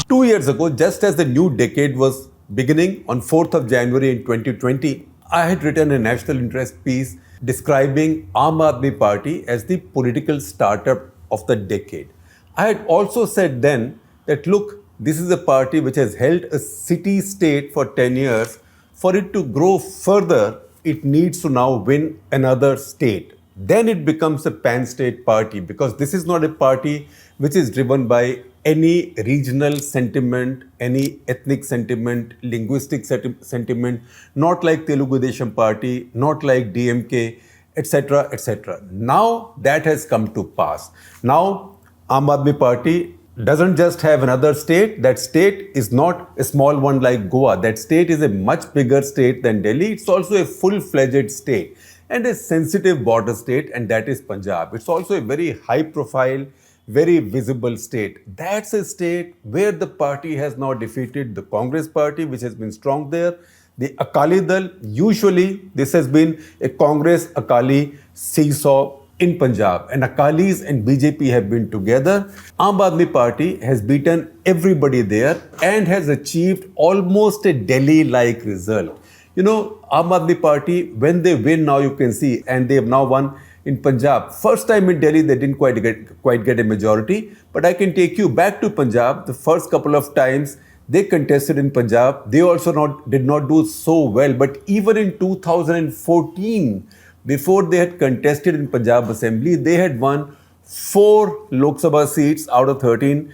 2 years ago, just as the new decade was beginning on 4th of January in 2020, I had written a national interest piece describing Aam Aadmi Party as the political startup of the decade. I had also said then that look, this is a party which has held a city state for 10 years. For it to grow further, it needs to now win another state. Then it becomes a pan-state party, because this is not a party which is driven by any regional sentiment, any ethnic sentiment, linguistic sentiment, not like Telugu Desam Party, not like DMK, etc., etc. Now that has come to pass. Now Aam Aadmi Party doesn't just have another state. That state is not a small one like Goa. That state is a much bigger state than Delhi. It's also a full-fledged state and a sensitive border state, and that is Punjab. It's also a very high-profile, very visible state. That's a state where the party has now defeated the Congress party, which has been strong there. The Akali Dal, usually this has been a Congress-Akali seesaw in Punjab, and Akalis and BJP have been together. Aam Aadmi Party has beaten everybody there and has achieved almost a Delhi-like result. You know, Aam Aadmi Party, when they win now, you can see, and they have now won in Punjab. First time in Delhi, they didn't quite get a majority, but I can take you back to Punjab. The first couple of times they contested in Punjab, they also did not do so well. But even in 2014, before they had contested in Punjab Assembly, they had won 4 Lok Sabha seats out of 13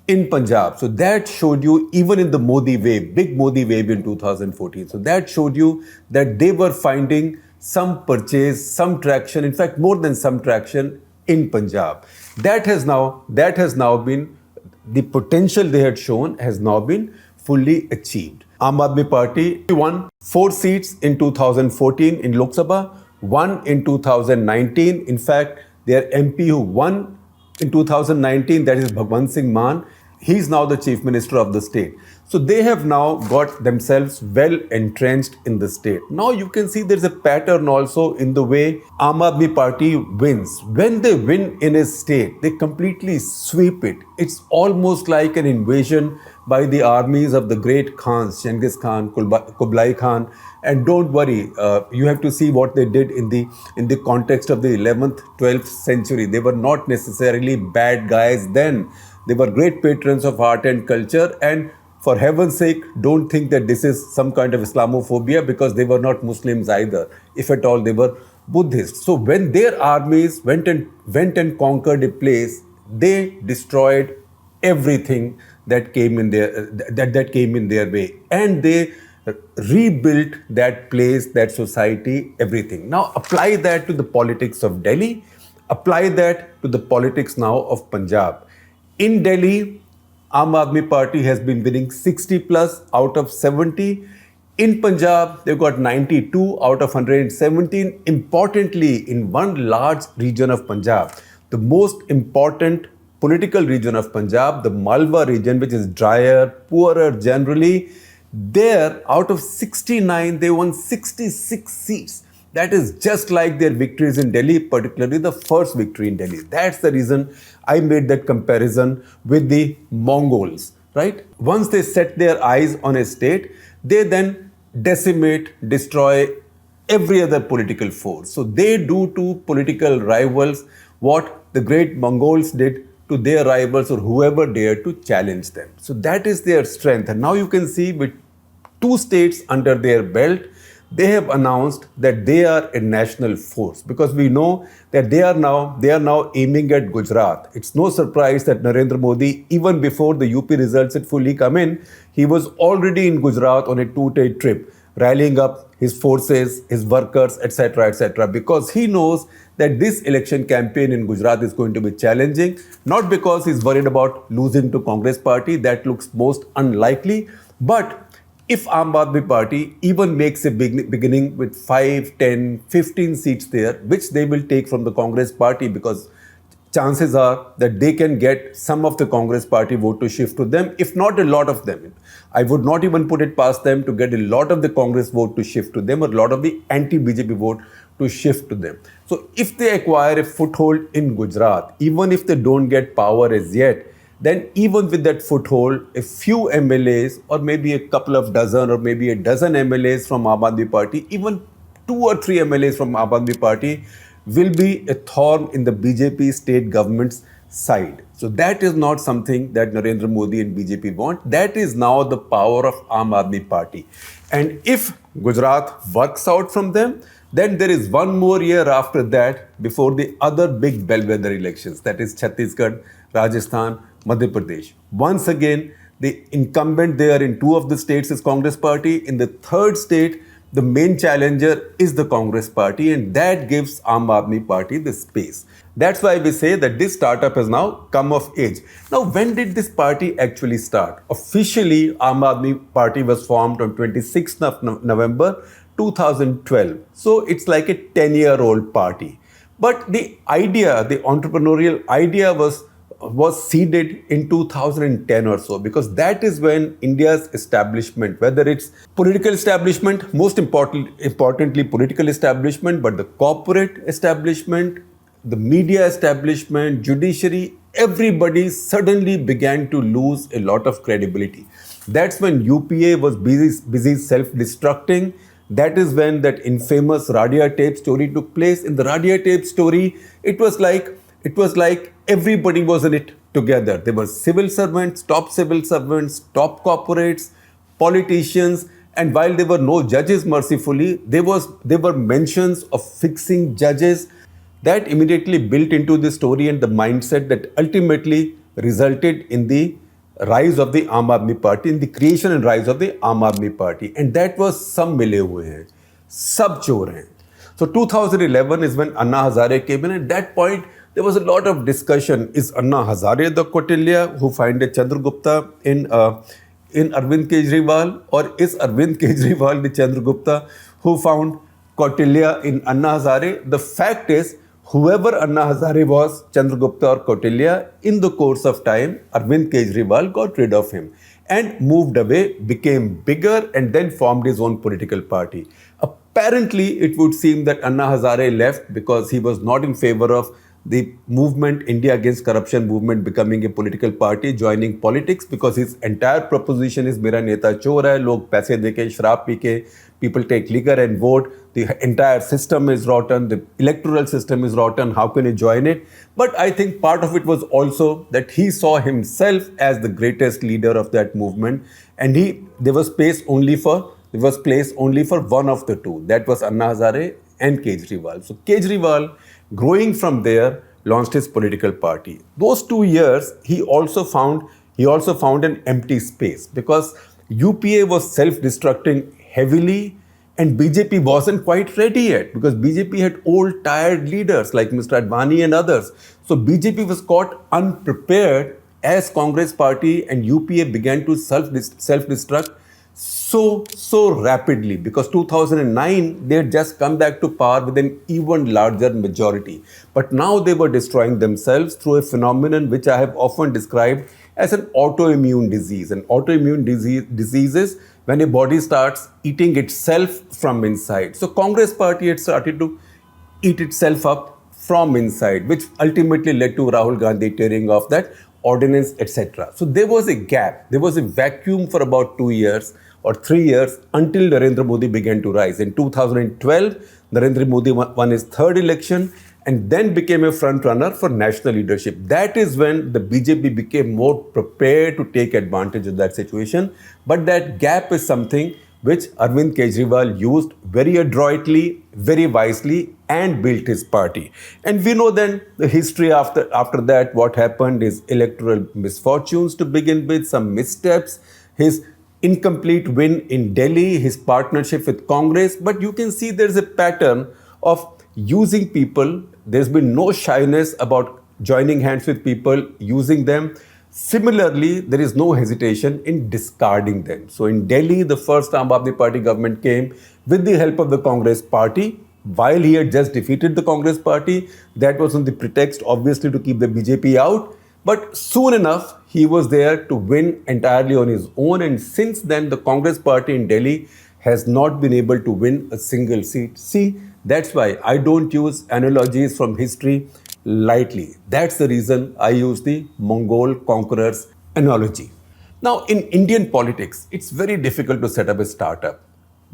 in Punjab. So that showed you, even in the Modi wave, big Modi wave in 2014. So that showed you that they were finding some purchase, some traction, in fact, more than some traction in Punjab. That has now been, the potential they had shown has now been fully achieved. Aam Aadmi Party won 4 seats in 2014 in Lok Sabha, 1 in 2019. In fact, their MP who won in 2019, that is Bhagwant Singh Mann, he's now the Chief Minister of the state. So they have now got themselves well entrenched in the state. Now you can see there's a pattern also in the way Aam Aadmi Party wins. When they win in a state, they completely sweep it. It's almost like an invasion by the armies of the great Khans, Genghis Khan, Kublai Khan. And don't worry, you have to see what they did in the context of the 11th, 12th century. They were not necessarily bad guys then. They were great patrons of art and culture, and for heaven's sake, don't think that this is some kind of Islamophobia, because they were not Muslims either. If at all, they were Buddhists. So when their armies went and conquered a place, they destroyed everything that came in their way, and they rebuilt that place, that society, everything. Now apply that to the politics of Delhi. Apply that to the politics now of Punjab. In Delhi, Aam Aadmi Party has been winning 60 plus out of 70. In Punjab, they've got 92 out of 117. Importantly, in one large region of Punjab, the most important political region of Punjab, the Malwa region, which is drier, poorer generally, there, out of 69, they won 66 seats. That is just like their victories in Delhi, particularly the first victory in Delhi. That's the reason I made that comparison with the Mongols, right? Once they set their eyes on a state, they then decimate, destroy every other political force. So they do to political rivals what the great Mongols did to their rivals or whoever dared to challenge them. So that is their strength. And now you can see, with 2 states under their belt, they have announced that they are a national force, because we know that they are now aiming at Gujarat. It's no surprise that Narendra Modi, even before the UP results had fully come in, he was already in Gujarat on a 2-day trip, rallying up his forces, his workers, etc., because he knows that this election campaign in Gujarat is going to be challenging, not because he's worried about losing to Congress party, that looks most unlikely, but if Aam Aadmi Party even makes a beginning with 5, 10, 15 seats there, which they will take from the Congress party, because chances are that they can get some of the Congress party vote to shift to them, if not a lot of them. I would not even put it past them to get a lot of the Congress vote to shift to them, or a lot of the anti-BJP vote to shift to them. So if they acquire a foothold in Gujarat, even if they don't get power as yet, then even with that foothold, a few MLAs or maybe a couple of dozen or maybe a dozen MLAs from Aam Aadmi Party, even 2 or 3 MLAs from Aam Aadmi Party will be a thorn in the BJP state government's side. So that is not something that Narendra Modi and BJP want. That is now the power of Aam Aadmi Party. And if Gujarat works out from them, then there is one more year after that before the other big bellwether elections, that is Chhattisgarh, Rajasthan, Madhya Pradesh. Once again, the incumbent there in 2 of the states is Congress Party. In the 3rd state, the main challenger is the Congress Party, and that gives Aam Aadmi Party the space. That's why we say that this startup has now come of age. Now, when did this party actually start? Officially, Aam Aadmi Party was formed on 26th of November 2012. So it's like a 10-year-old party. But the idea, the entrepreneurial idea was seeded in 2010 or so, because that is when India's establishment, whether it's political establishment, most importantly political establishment, but the corporate establishment, the media establishment, judiciary, everybody suddenly began to lose a lot of credibility. That's when UPA was busy self-destructing. That is when that infamous Radia tape story took place. In the Radia tape story, it was like everybody was in it together. There were civil servants, top corporates, politicians, and while there were no judges, mercifully, there were mentions of fixing judges. That immediately built into the story and the mindset that ultimately resulted in the rise of the Aam Aadmi Party, in the creation and rise of the Aam Aadmi Party. And that was सब मिले हुए हैं, सब चोर हैं. So 2011 is when Anna Hazare came in. At that point, there was a lot of discussion. Is Anna Hazare the Kautilya who found Shekhar Gupta in Arvind Kejriwal, or is Arvind Kejriwal the Shekhar Gupta who found Kautilya in Anna Hazare? The fact is, whoever Anna Hazare was, Shekhar Gupta or Kautilya, in the course of time, Arvind Kejriwal got rid of him and moved away, became bigger, and then formed his own political party. Apparently, it would seem that Anna Hazare left because he was not in favor of the movement, India Against Corruption movement, becoming a political party, joining politics, because his entire proposition is Mera Neta Chor hai, log paise deke, shrab pi ke, people take liquor and vote. The entire system is rotten. The electoral system is rotten. How can you join it? But I think part of it was also that he saw himself as the greatest leader of that movement, and there was place only for one of the two. That was Anna Hazare and Kejriwal. So Kejriwal, growing from there, launched his political party. Those 2 years, he also found an empty space, because UPA was self-destructing heavily, and BJP wasn't quite ready yet, because BJP had old, tired leaders like Mr. Advani and others. So BJP was caught unprepared as Congress Party and UPA began to self-destruct so rapidly, because 2009 they had just come back to power with an even larger majority. But now they were destroying themselves through a phenomenon which I have often described as an autoimmune disease. An autoimmune disease is when a body starts eating itself from inside. So Congress Party had started to eat itself up from inside, which ultimately led to Rahul Gandhi tearing off that ordinance, etc. So there was a gap, there was a vacuum for about 2 years or 3 years until Narendra Modi began to rise. In 2012, Narendra Modi won his 3rd election and then became a front runner for national leadership. That is when the BJP became more prepared to take advantage of that situation. But that gap is something which Arvind Kejriwal used very adroitly, very wisely, and built his party. And we know then the history after that, what happened is electoral misfortunes to begin with, some missteps, his incomplete win in Delhi, his partnership with Congress. But you can see there's a pattern of using people. There's been no shyness about joining hands with people, using them. Similarly, there is no hesitation in discarding them. So in Delhi, the first Aam Aadmi Party government came with the help of the Congress Party. While he had just defeated the Congress Party, that was on the pretext, obviously, to keep the BJP out. But soon enough, he was there to win entirely on his own. And since then, the Congress Party in Delhi has not been able to win a single seat. See, that's why I don't use analogies from history lightly. That's the reason I use the Mongol conquerors analogy. Now, in Indian politics, it's very difficult to set up a startup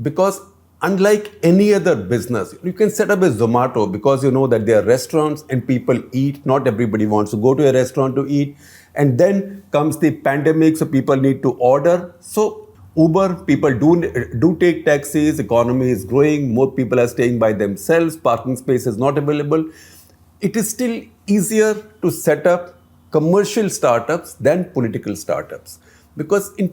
because unlike any other business, you can set up a Zomato because you know that there are restaurants and people eat. Not everybody wants to go to a restaurant to eat. And then comes the pandemic, so people need to order. So Uber, people do take taxis, economy is growing, more people are staying by themselves, parking space is not available. It is still easier to set up commercial startups than political startups. Because in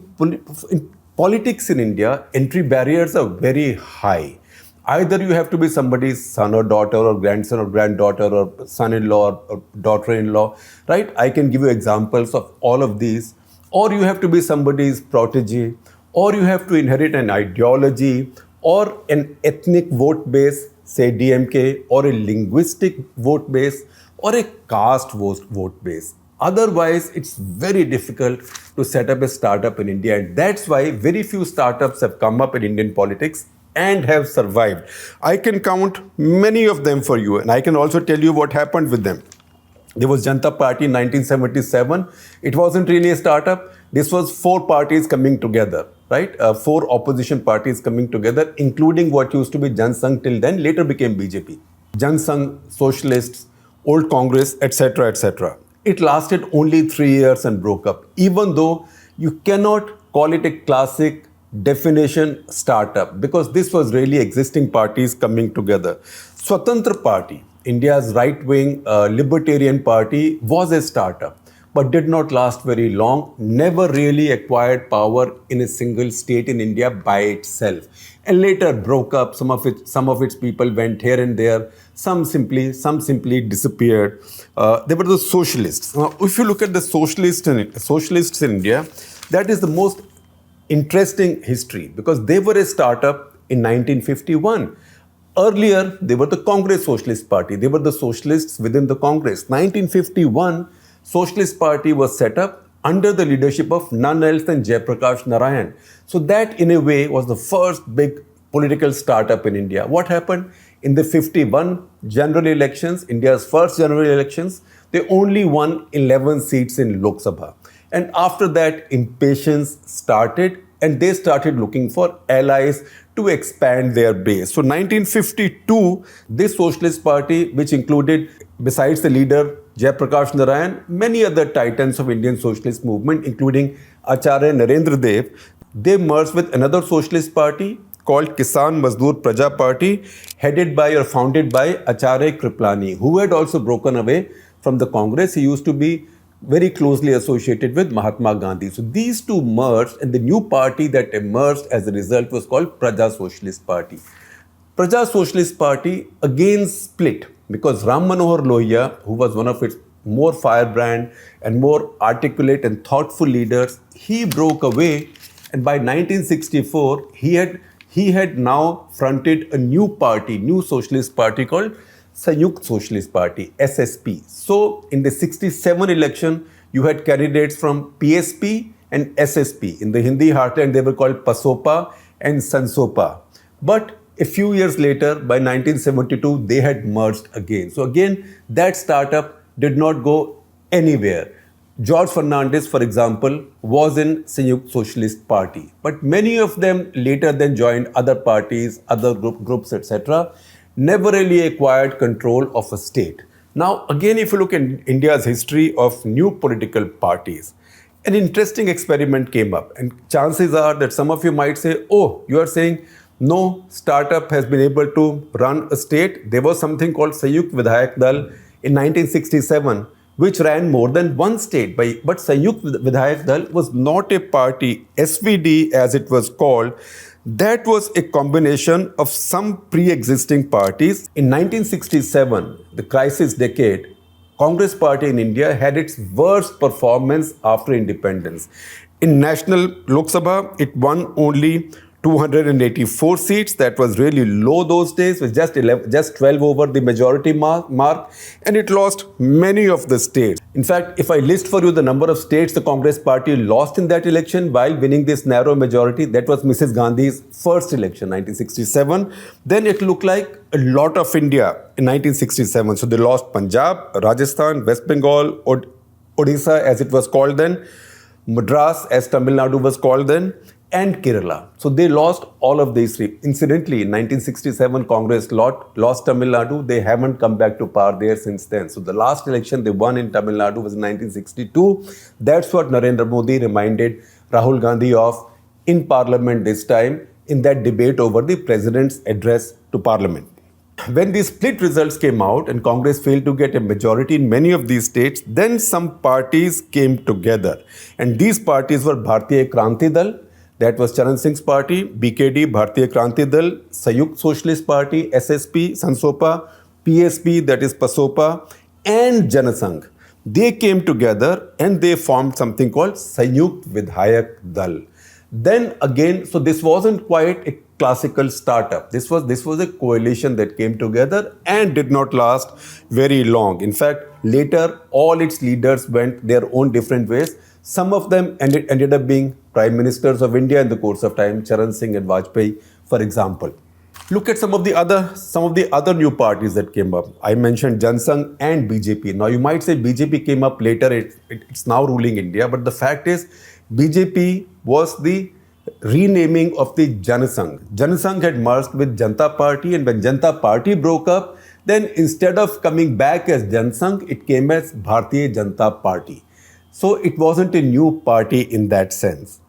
politics in India, entry barriers are very high. Either you have to be somebody's son or daughter or grandson or granddaughter or son-in-law or daughter-in-law, right? I can give you examples of all of these. Or you have to be somebody's protege, or you have to inherit an ideology or an ethnic vote base, say DMK, or a linguistic vote base, or a caste vote base. Otherwise, it's very difficult to set up a startup in India. And that's why very few startups have come up in Indian politics and have survived. I can count many of them for you, and I can also tell you what happened with them. There was Janata Party in 1977. It wasn't really a startup. This was four parties coming together, right? Four opposition parties coming together, including what used to be Jan Sangh till then, later became BJP. Jan Sangh, Socialists, Old Congress, etc., etc. It lasted only 3 years and broke up, even though you cannot call it a classic definition startup because this was really existing parties coming together. Swatantra Party, India's right-wing libertarian party, was a startup but did not last very long, never really acquired power in a single state in India by itself, and later broke up. Some of its people went here and there, some simply disappeared. They were the socialists. Now, if you look at the socialists in India, that is the most interesting history because they were a startup in 1951. Earlier, they were the Congress Socialist Party. They were the socialists within the Congress. 1951, Socialist Party was set up under the leadership of none else than Jayaprakash Narayan. So that, in a way, was the first big political startup in India. What happened? In the 51 general elections, India's first general elections, they only won 11 seats in Lok Sabha. And after that, impatience started and they started looking for allies to expand their base. So 1952, this Socialist Party, which included, besides the leader Jayaprakash Narayan, many other titans of Indian socialist movement, including Acharya Narendra Dev, they merged with another socialist party called Kisan Mazdoor Praja Party, headed by or founded by Acharya Kripalani, who had also broken away from the Congress. He used to be very closely associated with Mahatma Gandhi. So these two merged, and the new party that emerged as a result was called Praja Socialist Party. Praja Socialist Party again split because Ram Manohar Lohia, who was one of its more firebrand and more articulate and thoughtful leaders, he broke away, and by 1964 he had now fronted a new party, new socialist party called Sanyukt Socialist Party, SSP. So in the 67 election, you had candidates from PSP and SSP. In the Hindi heartland, they were called Pasopa and Sansopa. But a few years later, by 1972, they had merged again. So again, that startup did not go anywhere. George Fernandez, for example, was in Sanyukt Socialist Party. But many of them later then joined other parties, other groups, etc., never really acquired control of a state. Now, again, if you look at India's history of new political parties, an interesting experiment came up. And chances are that some of you might say, oh, you are saying no startup has been able to run a state. There was something called Sanyukt Vidhayak Dal in 1967, which ran more than one state. But Sanyukt Vidhayak Dal was not a party, SVD as it was called. That was a combination of some pre-existing parties. In 1967, the crisis decade, Congress Party in India had its worst performance after independence. In National Lok Sabha, it won only 284 seats. That was really low those days, with just 12 over the majority mark, and it lost many of the states. In fact, if I list for you the number of states the Congress party lost in that election while winning this narrow majority, that was Mrs. Gandhi's first election, 1967. Then it looked like a lot of India in 1967. So they lost Punjab, Rajasthan, West Bengal, Odisha as it was called then, Madras as Tamil Nadu was called then, and Kerala. So they lost all of these three. Incidentally, in 1967, Congress lost Tamil Nadu. They haven't come back to power there since then. So the last election they won in Tamil Nadu was in 1962. That's what Narendra Modi reminded Rahul Gandhi of in Parliament this time in that debate over the President's address to Parliament. When the split results came out and Congress failed to get a majority in many of these states, then some parties came together. And these parties were Bharatiya Kranti Dal, that was Charan Singh's party, BKD, Bharatiya Kranti Dal, Sanyukt Socialist Party, SSP, Sansopa, PSP, that is Pasopa, and Janasangh. They came together and they formed something called Sanyukt Vidhayak Dal. Then again, so this wasn't quite a classical startup. This was a coalition that came together and did not last very long. In fact, later all its leaders went their own different ways. Some of them ended up being prime ministers of India in the course of time, Charan Singh and Vajpayee, for example. Look at some of the other new parties that came up. I mentioned Janasangh and BJP. Now you might say BJP came up later, it's now ruling India, but the fact is BJP was the renaming of the Janasangh. Janasangh had merged with Janata Party, and when Janata Party broke up, then instead of coming back as Janasangh, it came as Bharatiya Janata Party. So it wasn't a new party in that sense.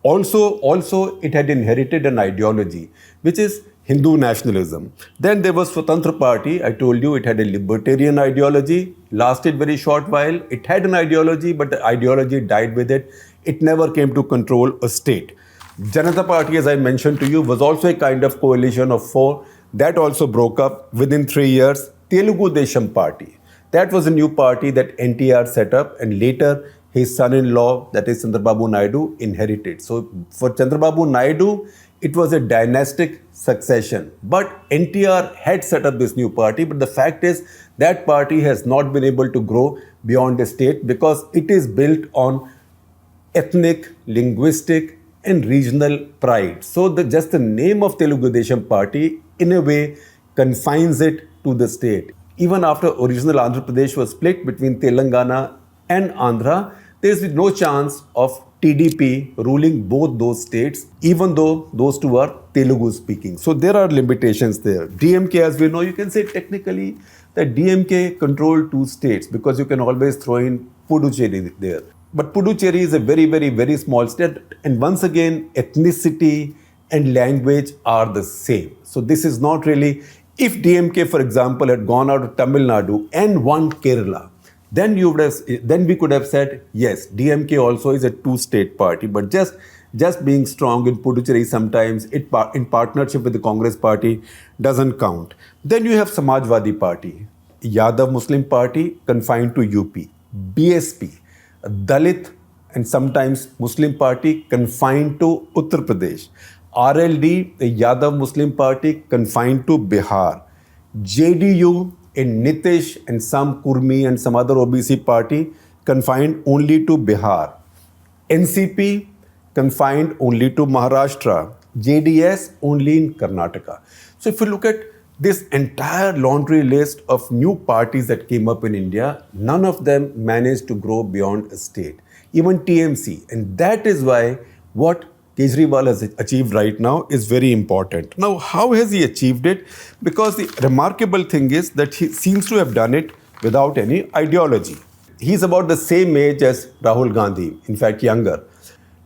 Also, it had inherited an ideology, which is Hindu nationalism. Then there was Swatantra Party. I told you it had a libertarian ideology, lasted very short while. It had an ideology, but the ideology died with it. It never came to control a state. Janata Party, as I mentioned to you, was also a kind of coalition of four. That also broke up within 3 years. Telugu Desam Party. That was a new party that NTR set up, and later his son-in-law, that is Chandrababu Naidu, inherited. So for Chandrababu Naidu, it was a dynastic succession. But NTR had set up this new party, but the fact is that party has not been able to grow beyond the state because it is built on ethnic, linguistic, and regional pride. So just the name of Telugu Desam Party, in a way, confines it to the state. Even after original Andhra Pradesh was split between Telangana and Andhra, there is no chance of TDP ruling both those states, even though those two are Telugu speaking. So there are limitations there. DMK, as we know, you can say technically that DMK controlled 2 states because you can always throw in Puducherry there. But Puducherry is a very, very, very small state, and once again, ethnicity and language are the same. So this is not really. If DMK, for example, had gone out of Tamil Nadu and won Kerala, then we could have said, yes, DMK also is a 2-state party, but just being strong in Puducherry sometimes in partnership with the Congress party doesn't count. Then you have Samajwadi Party, Yadav Muslim Party confined to UP, BSP, Dalit and sometimes Muslim Party confined to Uttar Pradesh, RLD, the Yadav Muslim Party confined to Bihar, JDU in Nitish and some Kurmi and some other OBC party confined only to Bihar, NCP confined only to Maharashtra, JDS only in Karnataka. So if you look at this entire laundry list of new parties that came up in India, none of them managed to grow beyond a state, even TMC. And that is why what Kejriwal has achieved right now is very important. Now, how has he achieved it? Because the remarkable thing is that he seems to have done it without any ideology. He's about the same age as Rahul Gandhi, in fact younger.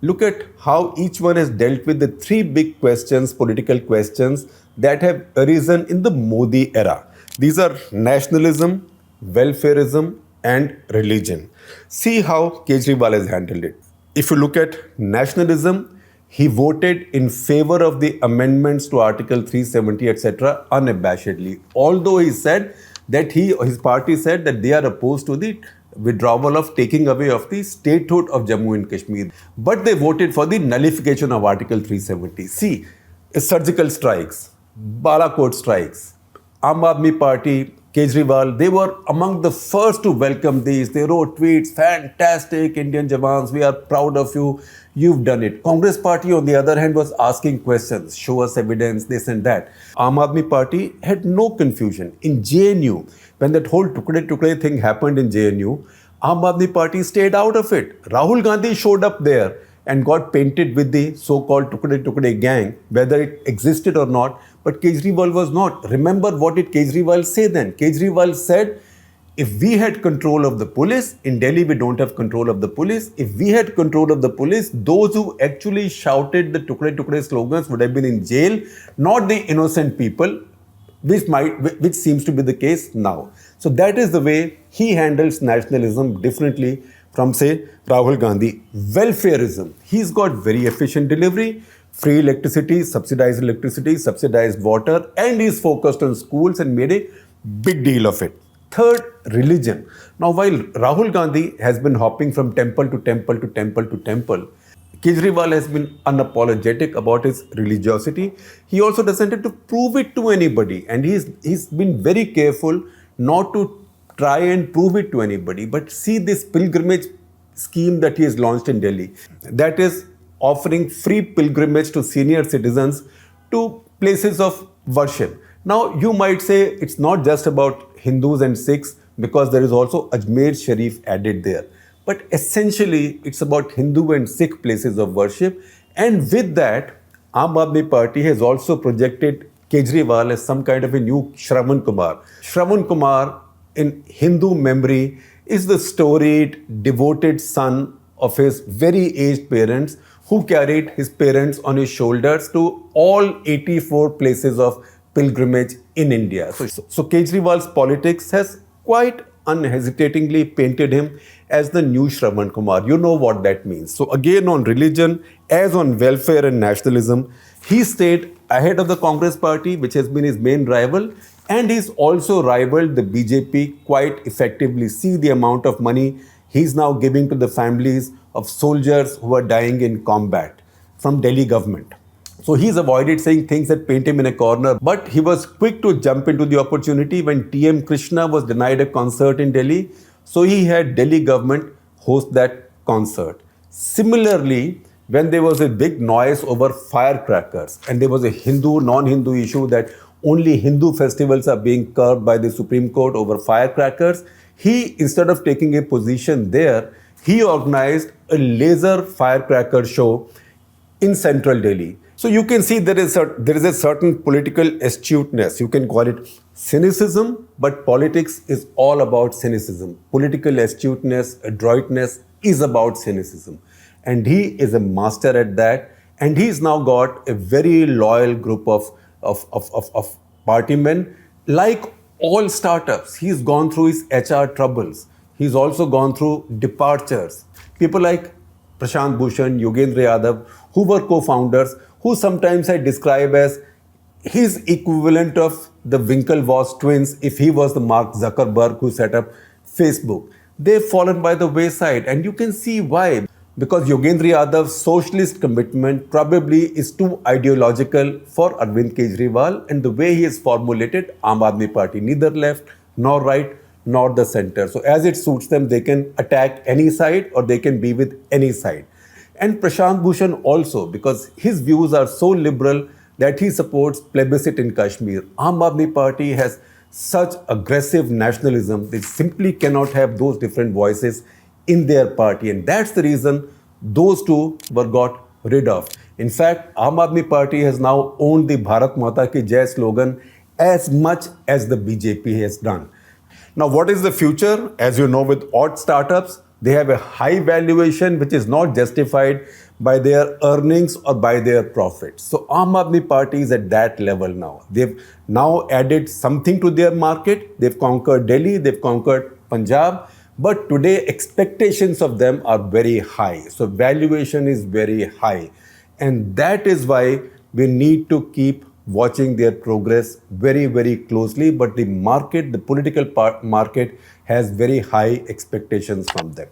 Look at how each one has dealt with the 3 big questions, political questions that have arisen in the Modi era. These are nationalism, welfareism, and religion. See how Kejriwal has handled it. If you look at nationalism, he voted in favor of the amendments to Article 370, etc. unabashedly. Although he said that his party said that they are opposed to the withdrawal of taking away of the statehood of Jammu and Kashmir. But they voted for the nullification of Article 370. See, surgical strikes, Balakot strikes, Aam Aadmi Party, Kejriwal, they were among the first to welcome these. They wrote tweets, fantastic Indian Jawans, we are proud of you, you've done it. Congress Party on the other hand was asking questions, show us evidence, this and that. Aam Aadmi Party had no confusion. In JNU, when that whole Tukde Tukde thing happened in JNU, Aam Aadmi Party stayed out of it. Rahul Gandhi showed up there and got painted with the so-called Tukde Tukde gang, whether it existed or not, but Kejriwal was not. Remember what did Kejriwal say then? Kejriwal said, if we had control of the police, in Delhi we don't have control of the police, if we had control of the police, those who actually shouted the Tukde Tukde slogans would have been in jail, not the innocent people, which seems to be the case now. So that is the way he handles nationalism differently from, say, Rahul Gandhi. Welfareism. He's got very efficient delivery, free electricity, subsidized water, and he's focused on schools and made a big deal of it. Third, religion. Now, while Rahul Gandhi has been hopping from temple to temple to temple to temple, Kejriwal has been unapologetic about his religiosity. He also doesn't have to prove it to anybody, and he's been very careful not to try and prove it to anybody. But see this pilgrimage scheme that he has launched in Delhi. That is offering free pilgrimage to senior citizens to places of worship. Now, you might say it's not just about Hindus and Sikhs because there is also Ajmer Sharif added there. But essentially, it's about Hindu and Sikh places of worship. And with that, Aam Aadmi Party has also projected Kejriwal as some kind of a new Shravan Kumar. Shravan Kumar, in Hindu memory, is the storied, devoted son of his very aged parents who carried his parents on his shoulders to all 84 places of pilgrimage in India. So Kejriwal's politics has quite unhesitatingly painted him as the new Shravan Kumar. You know what that means. So again, on religion, as on welfare and nationalism, he stayed ahead of the Congress Party, which has been his main rival, and he's also rivaled the BJP quite effectively. See the amount of money he's now giving to the families of soldiers who are dying in combat from Delhi government. So he's avoided saying things that paint him in a corner, but he was quick to jump into the opportunity when TM Krishna was denied a concert in Delhi. So he had Delhi government host that concert. Similarly, when there was a big noise over firecrackers and there was a Hindu, non-Hindu issue that only Hindu festivals are being curbed by the Supreme Court over firecrackers, he, instead of taking a position there, he organized a laser firecracker show in central Delhi. So you can see there is a certain political astuteness. You can call it cynicism, but politics is all about cynicism. Political astuteness, adroitness is about cynicism. And he is a master at that. And he's now got a very loyal group of party men. Like all startups, he's gone through his HR troubles. He's also gone through departures. People like Prashant Bhushan, Yogendra Yadav, who were co-founders, who sometimes I describe as his equivalent of the Winklevoss twins if he was the Mark Zuckerberg who set up Facebook. They've fallen by the wayside, and you can see why. Because Yogendra Yadav's socialist commitment probably is too ideological for Arvind Kejriwal, and the way he has formulated Aam Aadmi Party, neither left nor right nor the center. So as it suits them, they can attack any side or they can be with any side. And Prashant Bhushan also, because his views are so liberal that he supports plebiscite in Kashmir. Aam Aadmi Party has such aggressive nationalism, they simply cannot have those different voices in their party. And that's the reason those two were got rid of. In fact, Aam Aadmi Party has now owned the Bharat Mata Ki Jai slogan as much as the BJP has done. Now, what is the future? As you know, with odd startups, they have a high valuation which is not justified by their earnings or by their profits. So Aam Aadmi Party is at that level now. They've now added something to their market. They've conquered Delhi, they've conquered Punjab. But today expectations of them are very high. So valuation is very high. And that is why we need to keep watching their progress very, very closely. But the market, the political market, has very high expectations from them.